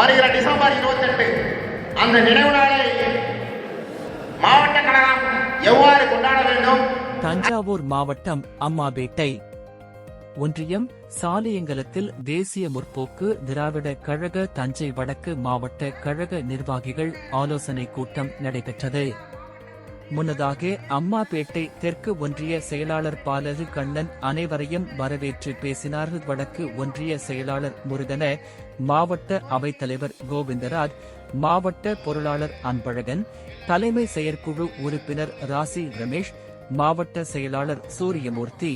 வருகிற டிசம்பர் 28 அந்த நினைவு நாளை மாவட்ட கழகம் எவ்வாறு கொண்டாட வேண்டும்? தஞ்சாவூர் மாவட்டம் அம்மாபேட்டை ஒன்றியம் சாலியங்கலத்தில் தேசிய முற்போக்கு திராவிட கழக தஞ்சை வடக்கு மாவட்ட கழக நிர்வாகிகள் ஆலோசனை கூட்டம் நடைபெற்றது. முன்னதாக அம்மாபேட்டை தெற்கு ஒன்றிய செயலாளர் பாலரு கண்ணன் அனைவரையும் வரவேற்று பேசினார். வடக்கு ஒன்றிய செயலாளர் முருகன, மாவட்ட அவைத்தலைவர் கோவிந்தராஜ், மாவட்ட பொருளாளர் அன்பழகன், தலைமை செயற்குழு உறுப்பினர் ராசி ரமேஷ், மாவட்ட செயலாளர் சூரியமூர்த்தி,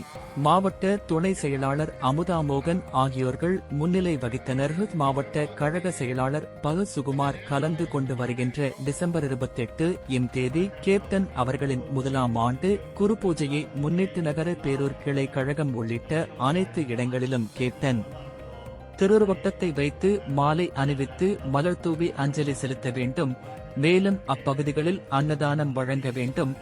மாவட்ட துணை செயலாளர் அமுதாமோகன் ஆகியோர்கள் முன்னிலை வகித்தனர். மாவட்ட கழக செயலாளர் பகு சுகுமார் கலந்து கொண்டு வருகின்ற டிசம்பர் 28 இம் தேதி கேப்டன் அவர்களின் முதலாம் ஆண்டு குருபூஜையை முன்னிட்டு நகர பேரூர் கிளை கழகம் உள்ளிட்ட அனைத்து இடங்களிலும் கேப்டன் திருவுருவட்டத்தை வைத்து மாலை அணிவித்து மலர் தூவி அஞ்சலி செலுத்த வேண்டும். மேலும் அப்பகுதிகளில் அன்னதானம் வழங்க வேண்டும்.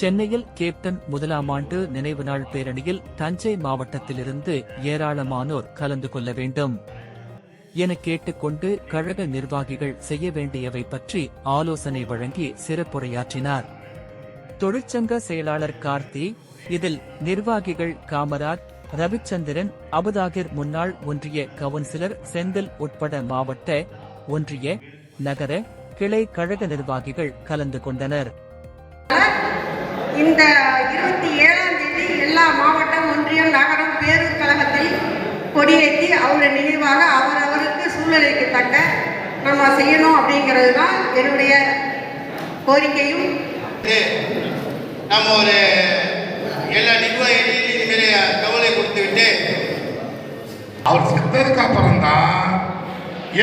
சென்னையில் கேப்டன் முதலாம் ஆண்டு நினைவு நாள் பேரணியில் தஞ்சை மாவட்டத்திலிருந்து ஏராளமானோர் கலந்து கொள்ள வேண்டும் என கேட்டுக்கொண்டு கழக நிர்வாகிகள் செய்ய வேண்டியவை பற்றி ஆலோசனை வழங்கி சிறப்புரையாற்றினார். தொழிற்சங்க செயலாளர் கார்த்தி, இதில் நிர்வாகிகள் காமராஜ், ரவிச்சந்திரன், அபுதாகிர், முன்னாள் ஒன்றிய கவுன்சிலர் செந்தில் உட்பட மாவட்ட, ஒன்றிய, நகர, கிளை கழக நிர்வாகிகள் கலந்து கொண்டனர். இந்த 27ஆம் தேதி எல்லா மாவட்டம், ஒன்றியம், நகரம், பேரூர் கழகத்தில் கொடியேற்றி அவருடைய நினைவாக அவரவருக்கு சூழ்நிலைக்கு தக்க நம்ம செய்யணும் அப்படிங்கிறது தான் என்னுடைய கோரிக்கையும். நம்ம ஒரு எல்லா நிர்வாகிகளையும் இதுமாரி கவலை கொடுத்துவிட்டு அவர் செத்ததுக்கு அப்புறம் தான்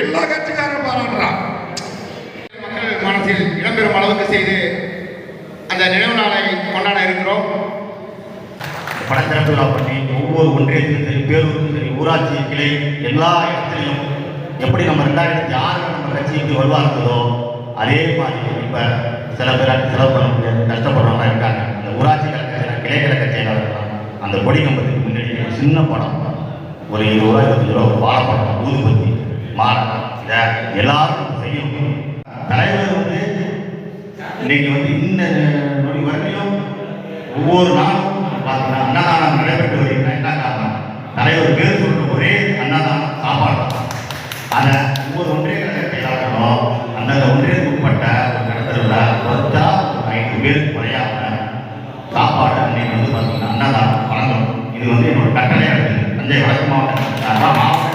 எல்லா கட்சிக்காரரும் பாராட்டுறான். மக்கள் மனசில் இடம்பெறும் அளவுக்கு செய்து அந்த நினைவு நாளை கொண்டாட இருக்கிறோம். படத்திறப்பு விழா பண்ணி ஒவ்வொரு ஒன்றியத்திலும் சரி, பேரூருக்கும் சரி, ஊராட்சி கிளை எல்லா இடத்துலையும் எப்படி நம்ம 2006 நம்ம கட்சிக்கு வருவார்களோ அதே மாதிரி இப்போ சில பேர் செலவு பண்ண முடியாது, கஷ்டப்படுறவங்க இருக்காங்க. அந்த ஊராட்சி கழக கிளை கழக செயலாளர் அந்த கொடி கம்பத்துக்கு முன்னாடி ஒரு சின்ன படம், ஒரு 20 ரூபா 25 ரூபா வாழைப்படம், ஊதுபத்தி, மாலை, இதை எல்லாரும் செய்யணும். தலைவர் இன்னைக்கு இந்த நொடி வரையிலும் ஒவ்வொரு நாளும் பார்த்தீங்கன்னா அன்னதானம் நடைபெற்று வருகிறேன். என்ன காரணம்? தலைவர் பேர் சொல்ற ஒரே அன்னதானம் சாப்பாடு. அதை ஒவ்வொரு ஒன்றிய கழகத்தையும் அந்தந்த ஒன்றியத்துக்கு உட்பட்ட ஒரு கடத்தலில் ஒருத்தா 5 பேருக்கு குறையாம சாப்பாடு அன்னைக்கு பார்த்தீங்கன்னா அன்னதானம் வழங்கணும். இது என்னோட கட்டளையாக இருக்குது. தஞ்சை வடக்கு மாவட்ட